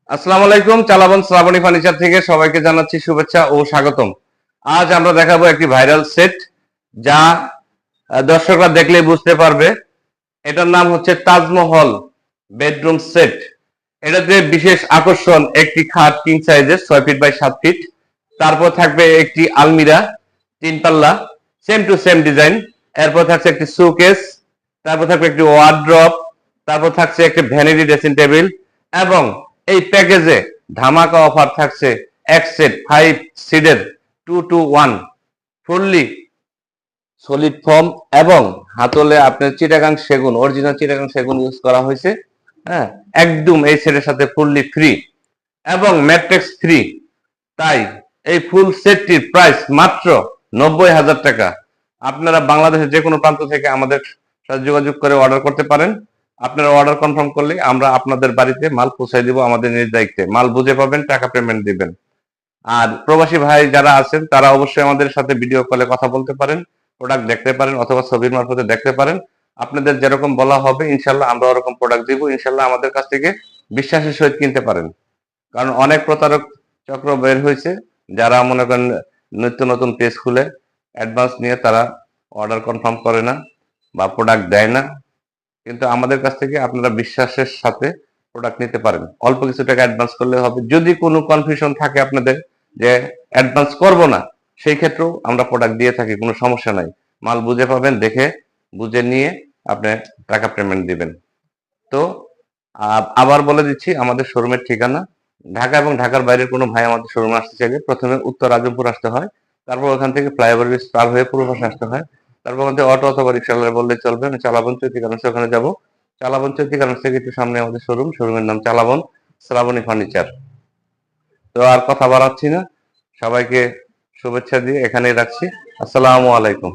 আসসালামু আলাইকুম। চালাবন শ্রাবণী ফার্নিচার থেকে সবাইকে জানাচ্ছি শুভেচ্ছা ও স্বাগতম। আজ আমরা দেখাবো একটি ভাইরাল সেট, যা দর্শকরা দেখলেই বুঝতে পারবে। এটার নাম হচ্ছে তাজমহল বেডরুম সেট। এটাতে বিশেষ আকর্ষণ একটি খাট কিং সাইজের 6 ফিট বাই 7 ফিট। তারপর থাকবে একটি আলমিরা 3 পাল্লা, সেম টু সেম ডিজাইন। এরপর থাকছে একটি শোকেস, তারপর থাকবে একটি ওয়ার্ড্রপ, তারপর থাকছে একটি ভ্যানিটি ড্রেসিং টেবিল। এবং এই প্যাকেজে ধামাকা অফার থাকছে এক সেট 5 সিটের 2-to-1 ফুললি সলিড ফর্ম এবং হাতলে আপনার চিটাগাং সেগুন, অরিজিনাল চিটাগাং সেগুন ইউজ করা হয়েছে। হ্যাঁ, একদম এই সেটের সাথে ফুললি ফ্রি এবং ম্যাট্রিক্স ফ্রি। তাই এই ফুল সেটটির প্রাইস মাত্র 90,000 টাকা। আপনারা বাংলাদেশের যে কোনো প্রান্ত থেকে আমাদের সাথে যোগাযোগ করে অর্ডার করতে পারেন। আপনারা অর্ডার কনফার্ম করলে আমরা আপনাদের বাড়িতে মাল পৌঁছায় দিব আমাদের নিজ দায়িত্বে। মাল বুঝে পাবেন, টাকা পেমেন্ট দিবেন। আর প্রবাসী ভাই যারা আছেন তারা অবশ্যই আমাদের সাথে ভিডিও কলে কথা বলতে পারেন, প্রোডাক্ট দেখতে পারেন অথবা ছবির মারফতে দেখতে পারেন। আপনাদের যেরকম বলা হবে ইনশাল্লাহ আমরা ওরকম প্রোডাক্ট দিব। ইনশাল্লাহ আমাদের কাছ থেকে বিশ্বাসের সহিত কিনতে পারেন, কারণ অনেক প্রতারক চক্র বের হয়েছে, যারা মনে করেন নিত্য নতুন পেজ খুলে অ্যাডভান্স নিয়ে তারা অর্ডার কনফার্ম করে না বা প্রোডাক্ট দেয় না। কিন্তু আমাদের কাছ থেকে আপনারা বিশ্বাসের সাথে প্রোডাক্ট নিতে পারেন। অল্প কিছু টাকা অ্যাডভান্স করলে হবে। যদি কোনো কনফিউশন থাকে আপনাদের যে অ্যাডভান্স করব না, সেই ক্ষেত্রেও আমরা প্রোডাক্ট দিয়ে থাকি, কোনো সমস্যা নাই। মাল বুঝে পাবেন, দেখে বুঝে নিয়ে আপনি টাকা পেমেন্ট দিবেন। তো আবার বলে দিচ্ছি আমাদের শোরুমের ঠিকানা। ঢাকা এবং ঢাকার বাইরের কোনো ভাই আমাদের শোরুমে আসতে চাইলে প্রথমে উত্তর আজমপুর আসতে হয়, তারপর ওখান থেকে ফ্লাইওভার ব্রিজ পার হয়ে পূর্ব পাশে আসতে হয়। তারপর ওখান থেকে অটো অথবা রিক্সাওয়ালা বললে চলবে। আমি চালাবন চৈতি গার্মেন্টস ওখানে যাব। চালাবন চৈতি গার্মেন্টস থেকে একটু সামনে আমাদের শোরুম, শোরুমের নাম চালাবন শ্রাবণী ফার্নিচার। তো আর কথা বাড়াচ্ছি না, সবাইকে শুভেচ্ছা দিয়ে এখানেই রাখছি। আসসালামু আলাইকুম।